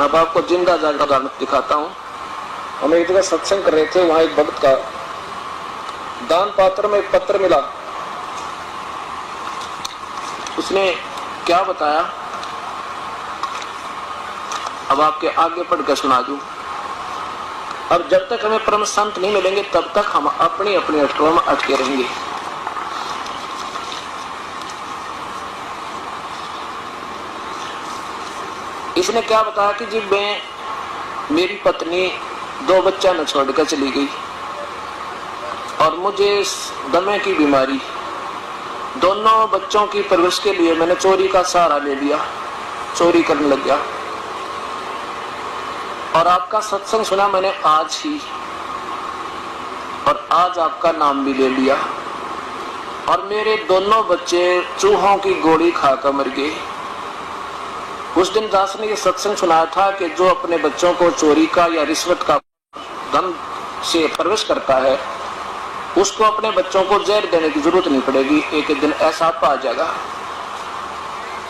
अब आपको जिंदा जागरण उदाहरण दिखाता हूँ। हम एक जगह सत्संग कर रहे थे, वहां एक भक्त का दान पात्र में एक पत्र मिला। उसने क्या बताया, अब आपके आगे पढ़कर सुना दूं। अब जब तक हमें परम संत नहीं मिलेंगे तब तक हम अपनी अपनी अटकलों में अटके रहेंगे। इसने क्या बताया कि जी मेरी पत्नी 2 बच्चा न छोड़कर चली गई और मुझे दमे की बीमारी, दोनों बच्चों की परवरिश के लिए मैंने चोरी का सहारा ले लिया, चोरी करने लग गया। और आपका सत्संग सुना मैंने आज ही, और आज आपका नाम भी ले लिया, और मेरे दोनों बच्चे चूहों की गोली खाकर मर गए। उस दिन दास ने ये सत्संग सुनाया था कि जो अपने बच्चों को चोरी का या रिश्वत का धन से परवरिश करता है उसको अपने बच्चों को जहर देने की जरूरत नहीं पड़ेगी, एक दिन ऐसा आ जाएगा।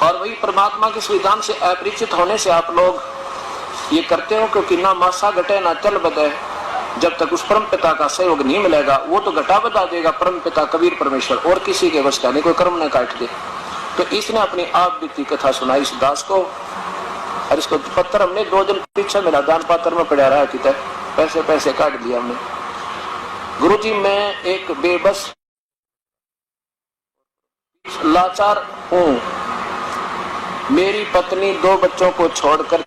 और वही परमात्मा के विधान से अपरिचित होने से आप लोग ये करते हो, क्योंकि ना मासा घटे ना चल बदे। जब तक उस परम पिता का सहयोग नहीं मिलेगा, वो तो घटा बता देगा परम पिता कबीर परमेश्वर, और किसी के वश का नहीं, कोई कर्म न काट दे। तो इसने अपनी आप बीती कथा सुनाई इस दास को, और इसको पत्र हमने 2 दिन पीछे मिला, दान पात्र में पड़ा रहा, कितना पैसे काट दिया हमने। गुरुजी मैं एक बेबस लाचार हूँ, मेरी पत्नी 2 बच्चों को छोड़कर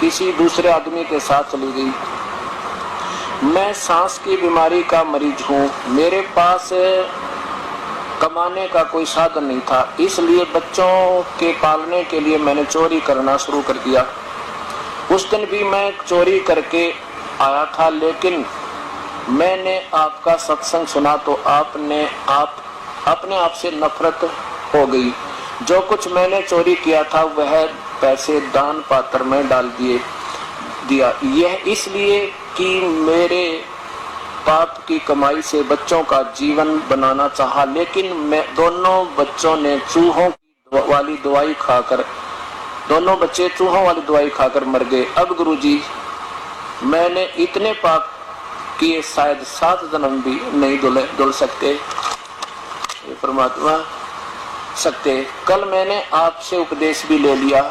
किसी दूसरे आदमी के साथ चली गई। मैं सांस की बीमारी का मरीज हूँ, मेरे पास कमाने का कोई साधन नहीं था, इसलिए बच्चों के पालने के लिए मैंने चोरी करना शुरू कर दिया। उस दिन भी मैं चोरी करके आया था, लेकिन मैंने आपका सत्संग सुना तो अपने आप से नफरत हो गई। जो कुछ मैंने चोरी किया था वह पैसे दान पात्र में डाल दिया। यह इसलिए कि मेरे पाप की कमाई से बच्चों का जीवन बनाना चाहा, लेकिन मैं दोनों बच्चों ने चूहों वाली दवाई खाकर, दोनों बच्चे चूहों वाली दवाई खाकर मर गए। अब गुरुजी मैंने इतने पाप किए शायद 7 जन्म भी नहीं धुल सकते, परमात्मा सकते। कल मैंने आपसे उपदेश भी ले लिया,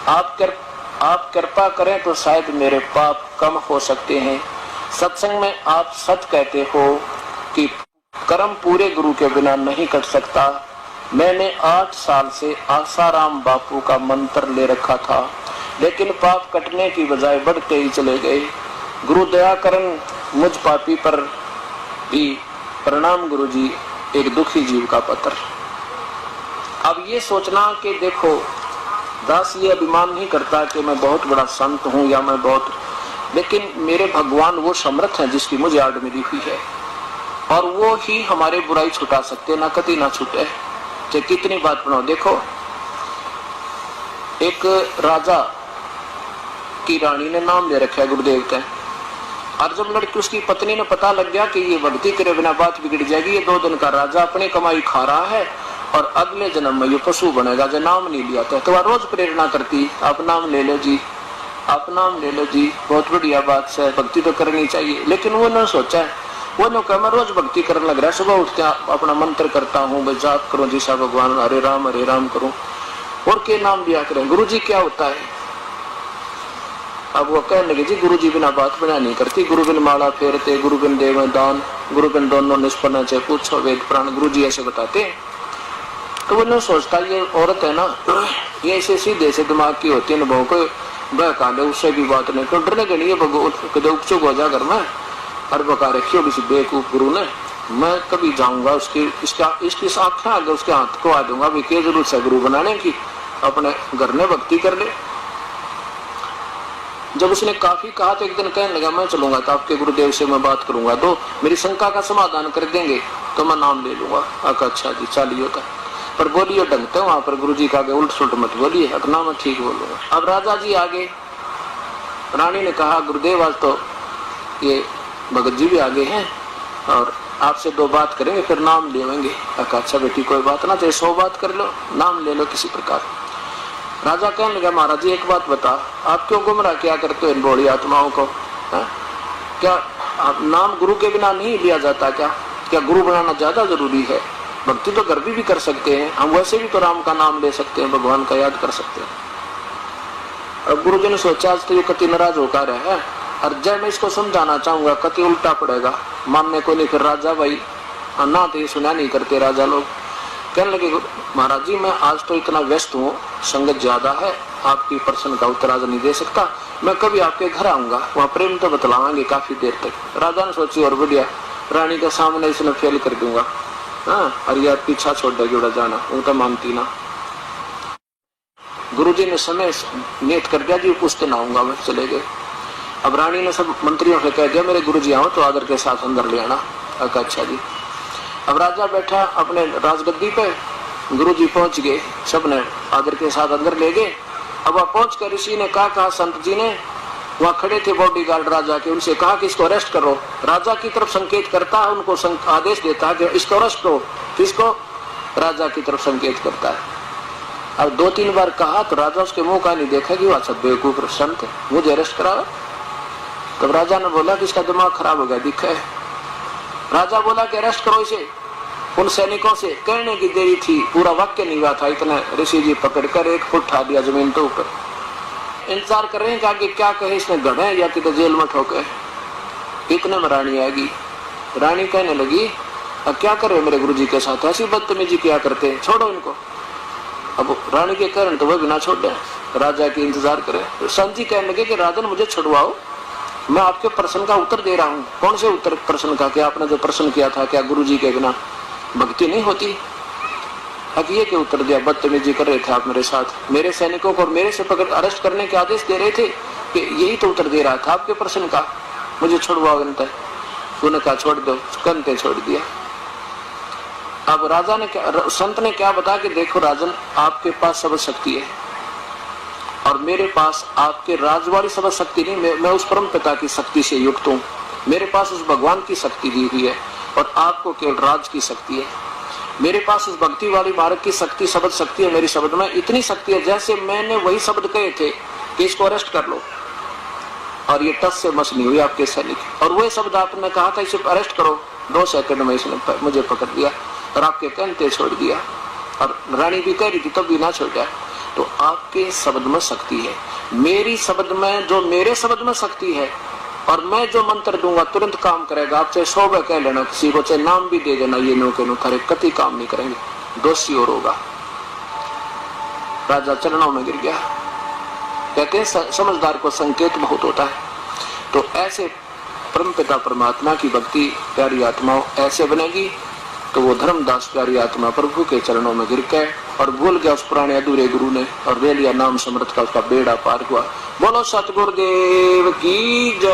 आप कृपा करें तो शायद मेरे पाप कम हो सकते हैं। सत्संग में आप सच कहते हो कि कर्म पूरे गुरु के बिना नहीं कट सकता। मैंने 8 साल से आसाराम बापू का मंत्र ले रखा था, लेकिन पाप कटने की बजाय बढ़ते ही चले गए। गुरु दया करन मुझ पापी पर भी। प्रणाम गुरुजी, एक दुखी जीव का पत्र। अब ये सोचना कि देखो दास ये अभिमान नहीं करता कि मैं बहुत बड़ा संत हूँ या मैं बहुत, लेकिन मेरे भगवान वो समर्थ हैं जिसकी मुझे आड़ मिली हुई है, और वो ही हमारे बुराई छुटा सकते, ना कति ना छूटे, चाहे कितनी बात बनाओ। देखो एक राजा की रानी ने नाम ले रखा है गुरुदेव का, और जब लड़की उसकी पत्नी ने पता लग गया कि ये भक्ति करे बिना बात बिगड़ जाएगी, ये 2 दिन का राजा अपनी कमाई खा रहा है और अगले जन्म में ये पशु बनेगा, जो नाम नहीं लिया था। तो वह रोज प्रेरणा करती, आप नाम ले लो जी, आप नाम ले लो जी, बहुत बढ़िया बात है, भक्ति तो करनी चाहिए। लेकिन वो ने सोचा है, वो ने कहा मैं रोज भक्ति करने लग रहा है, सुबह उठते अपना मंत्र करता हूँ, जाप करूँ जी सा भगवान हरे राम करूँ, और के नाम लिया करें। गुरु जी क्या होता है? अब वो कहने लगे जी गुरु जी बिना बात बना नहीं करती, गुरु बिन माला फेरते, गुरु बिन देव दान, गुरु बिन दोनों निष्पन्न चाहे पूछो वेद प्राण, गुरु जी ऐसे बताते हैं। तो वो सोचता ये औरत है ना, ये ऐसे सीधे से दिमाग की होती है, अनुभव को बहका ले, उससे भी बात नहीं तो डरने के लिए उपचुक हो जा घर में, और बका रखी होगी बेवकूफ गुरु ने, मैं कभी जाऊंगा इसकी आंखें आगे उसके हाथ को आ दूंगा, अभी क्या जरूरत है गुरु बनाने की, अपने घर में भक्ति कर ले। जब उसने काफी कहा तो एक दिन कहने लगा मैं चलूंगा तो आपके गुरुदेव से मैं बात करूंगा, तो मेरी शंका का समाधान कर देंगे तो मैं नाम ले लूंगा। अच्छा जी चालिए होता, पर बोलिए ढंगते वहां पर गुरु जी का आगे उल्ट सुल्ट मत बोलिए, अपना मैं ठीक बोलूंगा। अब राजा जी आगे, रानी ने कहा गुरुदेव आज तो ये भगत जी भी आगे हैं और आपसे 2 बात करेंगे फिर नाम लेंगे। अच्छा बेटी कोई बात ना, चाहे 100 बात कर लो, नाम ले लो किसी प्रकार। राजा कहने लगा, महाराज जी एक बात बता, आप क्यों गुमराह क्या करते हो इन भोली आत्माओं को? क्या आप नाम गुरु के बिना नहीं लिया जाता? क्या गुरु बनाना ज्यादा जरूरी है? भक्ति तो घर भी कर सकते हैं हम, वैसे भी तो राम का नाम ले सकते हैं, भगवान का याद कर सकते हैं। अब गुरु जी ने सोचा आज तो ये कति नाराज होकर है, और जब मैं इसको समझाना चाहूंगा कति उल्टा पड़ेगा, मानने को नहीं। फिर राजा भाई ना तो ये सुना नहीं करते राजा लोग। कहने लगे, महाराज जी मैं आज तो इतना व्यस्त हूँ, संगत ज्यादा है, आपकी प्रश्न का उत्तर आज नहीं दे सकता, मैं कभी आपके घर आऊंगा, वहाँ प्रेम तो बतलावांगे काफी देर तक। राजा ने सोची और बढ़िया, रानी के सामने इसने फेल कर दूंगा, हाँ, और यार पीछा छोड़ देगी उड़ा जाना, वो तो मानती ना। गुरुजी ने समय नियत कर दिया जी उस दिन आऊंगा मैं, चले गए। अब रानी ने सब मंत्रियों से कह दिया मेरे गुरुजी आओ तो आदर के साथ अंदर ले आना। अच्छा जी। अब राजा बैठा अपने राजगद्दी पे, गुरुजी पहुंच गए, सबने आदर के साथ अंदर ले गए। अब वहां पहुंच कर ऋषि ने कहा संत जी ने, वहां खड़े थे बॉडीगार्ड राजा के, उनसे कहा कि इसको अरेस्ट करो। राजा की तरफ संकेत करता है, उनको आदेश देता है कि इसको अरेस्ट करो। किसको? राजा की तरफ संकेत करता है। अब 2-3 बार कहा तो राजा उसके मुंह का नहीं देखा कि वो अच्छा बेवकूफ संत है, मुझे अरेस्ट करा। तब राजा ने बोला कि इसका दिमाग खराब हो गया, दिखा है। राजा बोला कि अरेस्ट करो इसे। उन सैनिकों से कहने की देरी थी, पूरा वाक्य नहीं हुआ था, इतना ऋषि जी पकड़कर 1 फुट उठा दिया जमीन के ऊपर। इंतजार कर रहे हैं कि आगे क्या कहे, इसने गढ़े या कि तो जेल में ठोके। इतने में रानी आएगी। रानी कहने लगी, अब क्या कर रहे हो मेरे गुरुजी के साथ, ऐसी बदतमीजी क्या करते हैं, छोड़ो इनको। अब रानी के कारण तो वह भी ना छोड़ दे, राजा की इंतजार करे। तो संत जी कहने लगे कि राजन मुझे छुड़वाओ, मैं आपके प्रश्न का उत्तर दे रहा हूँ। कौन से उत्तर प्रश्न का? क्या आपने जो प्रश्न किया था, क्या गुरुजी के बिना भक्ति नहीं होती? ये के उत्तर दिया, बदतमीजी कर रहे थे आप मेरे साथ, मेरे सैनिकों को मेरे से पकड़ अरेस्ट करने के आदेश दे रहे थे, कि यही तो उत्तर दे रहा था आपके प्रश्न का, मुझे छुड़वाओ। तूने कहा छोड़ दो, कंते छोड़ दिया। अब राजा ने संत ने क्या बताया कि देखो राजन, आपके पास सब शक्ति है और मेरे पास आपके राज वाली सब शक्ति नहीं, मैं उस परम पिता की शक्ति से युक्त हूँ, मेरे पास उस भगवान की शक्ति दी हुई है और आपको केवल राज की शक्ति है। मेरे पास उस भक्ति वाली मार्ग की शक्ति, शब्द शक्ति है, मेरी शब्द में इतनी शक्ति है जैसे मैंने वही शब्द कहे थे कि इसको अरेस्ट कर लो, और ये टस से मस नहीं हुई आपके सैनिक, और वही शब्द आपने कहा था इसे अरेस्ट करो, 2 सेकंड में इसने मुझे पकड़ लिया और आपके कहते छोड़ दिया। और रानी भी कह रही थी तब भी ना छोड़ा। तो आपके शब्द में शक्ति है, मेरी शब्द में, जो मेरे शब्द में शक्ति है, और मैं जो मंत्र दूंगा तुरंत काम करेगा। आप चाहे 100 बार कह लेना किसी को, चाहे नाम भी दे देना, ये नो के नो करे, कति काम नहीं करेंगे, दोषी और होगा। राजा चरणों में गिर गया। कहते हैं समझदार को संकेत बहुत होता है। तो ऐसे परमपिता परमात्मा की भक्ति प्यारी आत्माओं ऐसे बनेगी तो वो धर्मदास प्यारी आत्मा प्रभु के चरणों में गिर गए और भूल गया उस पुराने अधूरे गुरु ने, और ले लिया नाम समर्थ का, उसका बेड़ा पार हुआ। बोलो सतगुरुदेव की जय।